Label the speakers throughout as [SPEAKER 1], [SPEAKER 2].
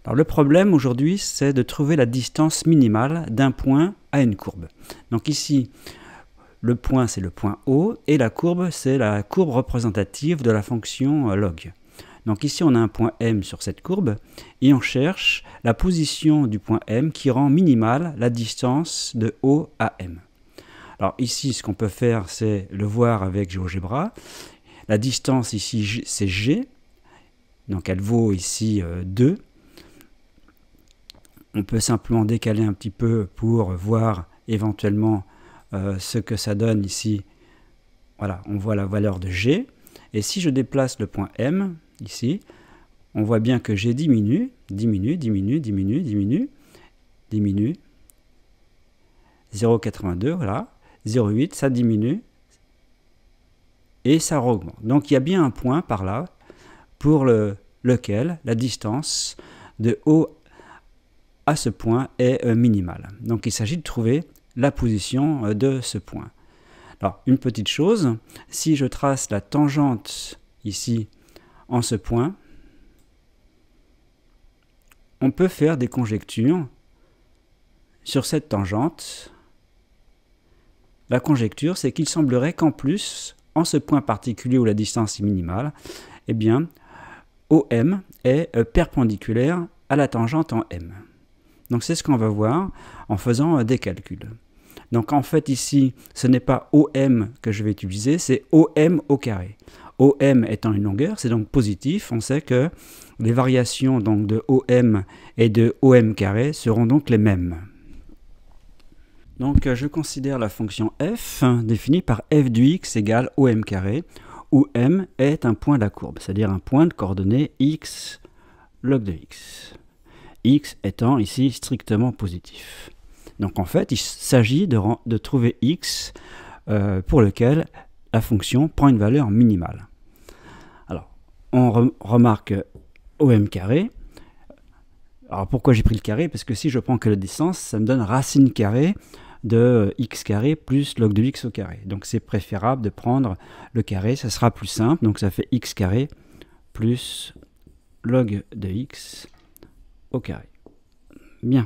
[SPEAKER 1] Alors le problème aujourd'hui, c'est de trouver la distance minimale d'un point à une courbe. Donc ici, le point, c'est le point O, et la courbe, c'est la courbe représentative de la fonction log. Donc ici, on a un point M sur cette courbe, et on cherche la position du point M qui rend minimale la distance de O à M. Alors ici, ce qu'on peut faire, c'est le voir avec GeoGebra. La distance ici, c'est G, donc elle vaut ici 2. On peut simplement décaler un petit peu pour voir éventuellement ce que ça donne ici. Voilà, on voit la valeur de G. Et si je déplace le point M, ici, on voit bien que G diminue, diminue, diminue, diminue, diminue, diminue. 0,82, voilà. 0,8, ça diminue. Et ça augmente. Donc il y a bien un point par là pour lequel la distance de O à ce point est minimale. Donc il s'agit de trouver la position de ce point. Alors une petite chose, si je trace la tangente ici en ce point, on peut faire des conjectures sur cette tangente. La conjecture, c'est qu'il semblerait qu'en plus, en ce point particulier où la distance est minimale, eh bien, OM est perpendiculaire à la tangente en M. Donc c'est ce qu'on va voir en faisant des calculs. Donc en fait ici, ce n'est pas OM que je vais utiliser, c'est OM au carré. OM étant une longueur, c'est donc positif. On sait que les variations donc de OM et de OM carré seront donc les mêmes. Donc je considère la fonction f définie par f du x égale OM carré, où M est un point de la courbe, c'est-à-dire un point de coordonnées x log de x. X étant ici strictement positif. Donc en fait, il s'agit de trouver x pour lequel la fonction prend une valeur minimale. Alors, on remarque OM carré. Alors pourquoi j'ai pris le carré? Parce que si je prends que la distance, ça me donne racine carrée de x carré plus log de x au carré. Donc c'est préférable de prendre le carré, ça sera plus simple. Donc ça fait x carré plus log de x au carré. Bien.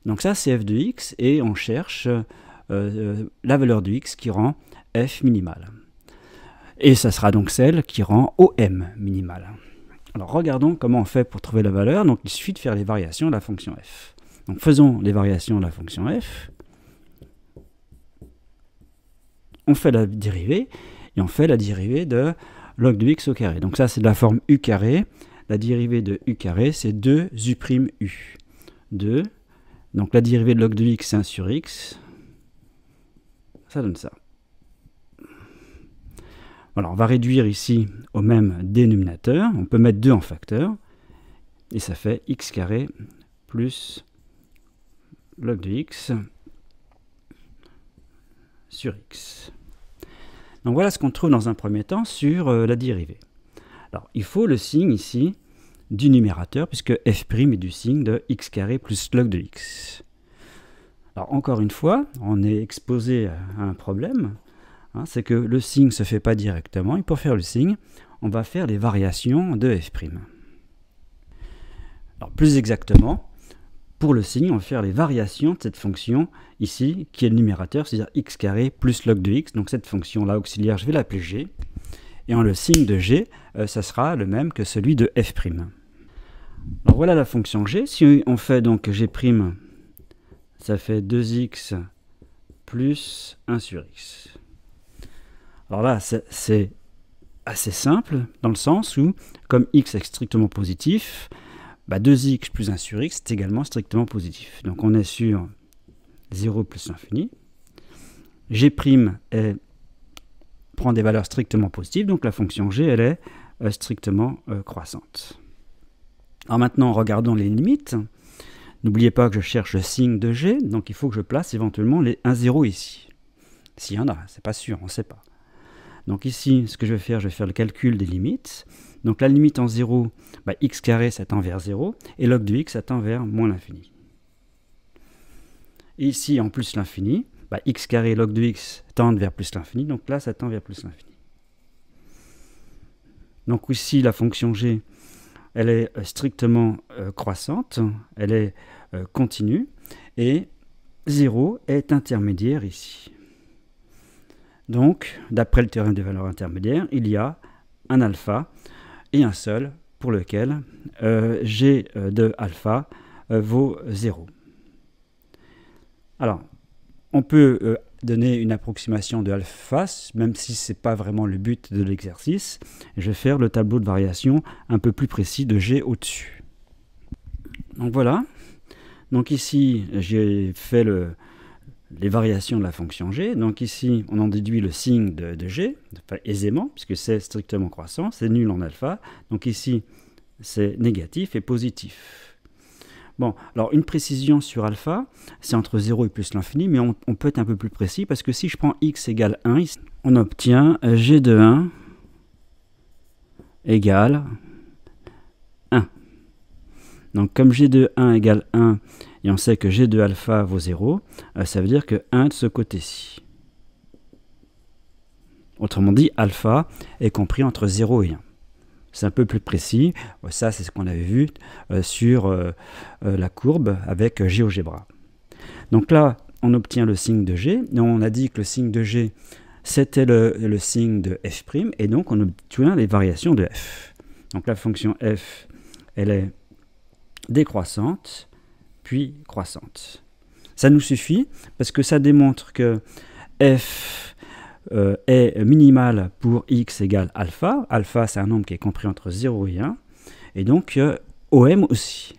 [SPEAKER 1] Donc ça c'est f de x et on cherche la valeur de x qui rend f minimale. Et ça sera donc celle qui rend OM minimale. Alors regardons comment on fait pour trouver la valeur. Donc il suffit de faire les variations de la fonction f. Donc faisons les variations de la fonction f. On fait la dérivée et on fait la dérivée de log de x au carré. Donc ça c'est de la forme u carré. La dérivée de u carré, c'est 2u'. 2. Donc la dérivée de log de x, c'est 1 sur x. Ça donne ça. Voilà, on va réduire ici au même dénominateur. On peut mettre 2 en facteur. Et ça fait x carré plus log de x sur x. Donc voilà ce qu'on trouve dans un premier temps sur la dérivée. Alors, il faut le signe ici du numérateur, puisque f' est du signe de x carré plus log de x. Alors, encore une fois, on est exposé à un problème, hein, c'est que le signe ne se fait pas directement, et pour faire le signe, on va faire les variations de f'. Alors, plus exactement, pour le signe, on va faire les variations de cette fonction ici, qui est le numérateur, c'est-à-dire x carré plus log de x, donc cette fonction-là auxiliaire, je vais l'appeler g. Et en le signe de g, ça sera le même que celui de f'. Alors voilà la fonction g. Si on fait donc g', ça fait 2x plus 1 sur x. Alors là, c'est assez simple, dans le sens où, comme x est strictement positif, 2x plus 1 sur x est également strictement positif. Donc on est sur 0 plus l'infini. G' prend des valeurs strictement positives, donc la fonction g, elle est strictement croissante. Alors maintenant, regardons les limites. N'oubliez pas que je cherche le signe de g, donc il faut que je place éventuellement les 1, 0 ici. S'il y en a, c'est pas sûr, on ne sait pas. Donc ici, ce que je vais faire le calcul des limites. Donc la limite en 0, x carré, ça tend vers 0, et log de x, ça tend vers moins l'infini. Et ici, en plus l'infini, x carré log de x tendent vers plus l'infini, donc là, ça tend vers plus l'infini. Donc ici, la fonction g, elle est strictement croissante, elle est continue, et 0 est intermédiaire ici. Donc, d'après le théorème des valeurs intermédiaires, il y a un alpha et un seul pour lequel g de alpha vaut 0. Alors, on peut donner une approximation de alpha, même si ce n'est pas vraiment le but de l'exercice. Je vais faire le tableau de variation un peu plus précis de g au-dessus. Donc voilà. Donc ici, j'ai fait les variations de la fonction g. Donc ici, on en déduit le signe de g, enfin, aisément, puisque c'est strictement croissant, c'est nul en alpha. Donc ici, c'est négatif et positif. Bon, alors une précision sur alpha, c'est entre 0 et plus l'infini, mais on peut être un peu plus précis, parce que si je prends x égale 1, on obtient g de 1 égale 1. Donc comme g de 1 égale 1, et on sait que g de alpha vaut 0, ça veut dire que 1 de ce côté-ci. Autrement dit, alpha est compris entre 0 et 1. C'est un peu plus précis. Ça, c'est ce qu'on avait vu sur la courbe avec GeoGebra. Donc là, on obtient le signe de G. On a dit que le signe de G, c'était le signe de f', et donc on obtient les variations de f. Donc la fonction f, elle est décroissante, puis croissante. Ça nous suffit, parce que ça démontre que f est minimal pour x égale alpha. Alpha, c'est un nombre qui est compris entre 0 et 1. Et donc, OM aussi.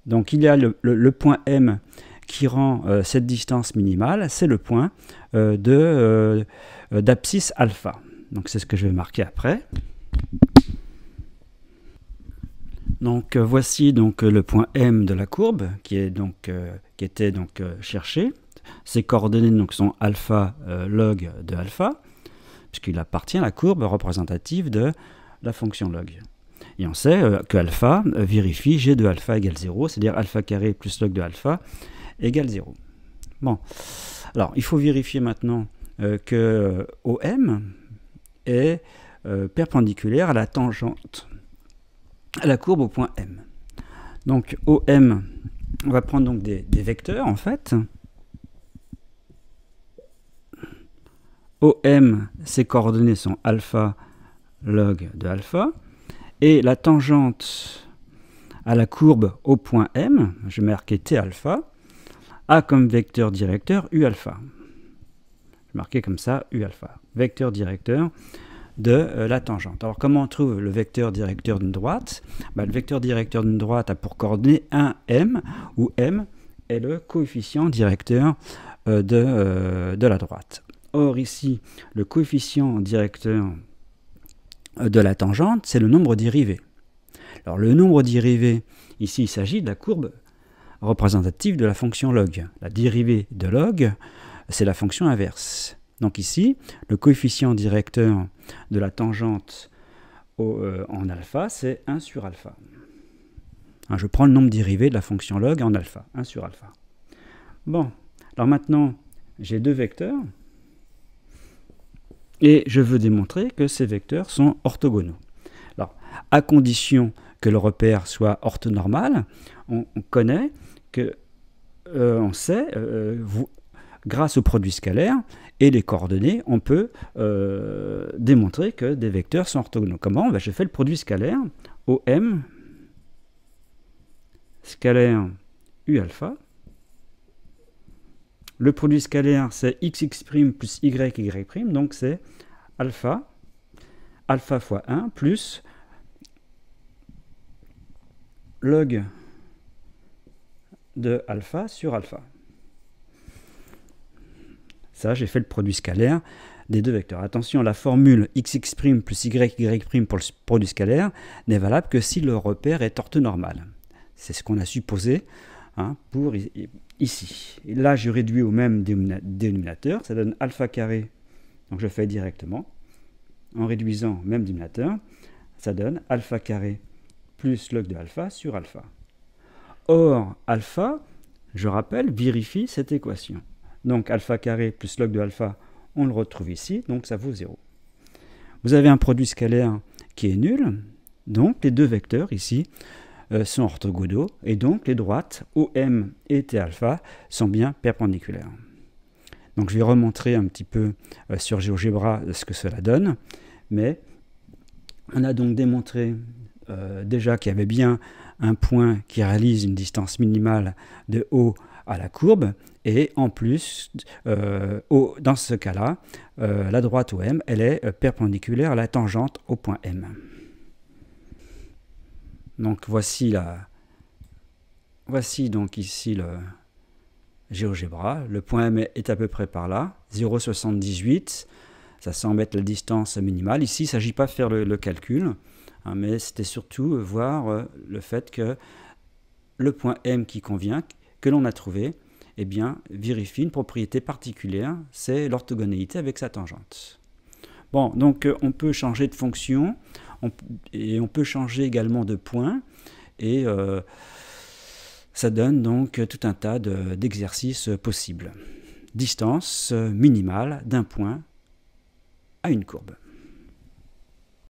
[SPEAKER 1] Donc, il y a le point M qui rend cette distance minimale. C'est le point d'abscisse alpha. Donc, c'est ce que je vais marquer après. Donc, voici donc le point M de la courbe qui était donc cherché. Ces coordonnées donc, sont alpha log de alpha, puisqu'il appartient à la courbe représentative de la fonction log. Et on sait que alpha vérifie g de alpha égale 0, c'est-à-dire alpha carré plus log de alpha égale 0. Bon, alors il faut vérifier maintenant que OM est perpendiculaire à la tangente à la courbe au point M. Donc OM, on va prendre donc des vecteurs en fait. OM, ses coordonnées sont alpha log de alpha, et la tangente à la courbe au point M, je vais marquer T alpha, a comme vecteur directeur U alpha. Je vais marquer comme ça U alpha, vecteur directeur de la tangente. Alors comment on trouve le vecteur directeur d'une droite? Le vecteur directeur d'une droite a pour coordonnée 1M, où M est le coefficient directeur de la droite. Or ici, le coefficient directeur de la tangente, c'est le nombre dérivé. Alors le nombre dérivé, ici il s'agit de la courbe représentative de la fonction log. La dérivée de log, c'est la fonction inverse. Donc ici, le coefficient directeur de la tangente en alpha, c'est 1 sur alpha. Je prends le nombre dérivé de la fonction log en alpha, 1 sur alpha. Bon, alors maintenant, j'ai deux vecteurs. Et je veux démontrer que ces vecteurs sont orthogonaux. Alors, à condition que le repère soit orthonormal, on connaît que, on sait, grâce au produit scalaire et les coordonnées, on peut démontrer que des vecteurs sont orthogonaux. Comment? Je fais le produit scalaire, OM, scalaire U alpha. Le produit scalaire, c'est xx' plus yy', donc c'est alpha fois 1 plus log de alpha sur alpha. Ça, j'ai fait le produit scalaire des deux vecteurs. Attention, la formule xx' plus yy' pour le produit scalaire n'est valable que si le repère est orthonormal. C'est ce qu'on a supposé pour ici. Et là, je réduis au même dénominateur. Ça donne alpha carré. Donc, je fais directement. En réduisant au même dénominateur, ça donne alpha carré plus log de alpha sur alpha. Or, alpha, je rappelle, vérifie cette équation. Donc, alpha carré plus log de alpha, on le retrouve ici. Donc, ça vaut 0. Vous avez un produit scalaire qui est nul. Donc les deux vecteurs ici sont orthogonaux et donc les droites OM et T alpha sont bien perpendiculaires. Donc je vais remontrer un petit peu sur GeoGebra ce que cela donne, mais on a donc démontré déjà qu'il y avait bien un point qui réalise une distance minimale de O à la courbe, et en plus, dans ce cas-là, la droite OM, elle est perpendiculaire à la tangente au point M. Donc voici donc ici le GeoGebra. Le point M est à peu près par là, 0,78. Ça semble être la distance minimale. Ici, il ne s'agit pas de faire le calcul, hein, mais c'était surtout voir le fait que le point M qui convient, que l'on a trouvé, eh bien, vérifie une propriété particulière, c'est l'orthogonalité avec sa tangente. Bon, donc on peut changer de fonction, et on peut changer également de point, et ça donne donc tout un tas d'exercices possibles. Distance minimale d'un point à une courbe.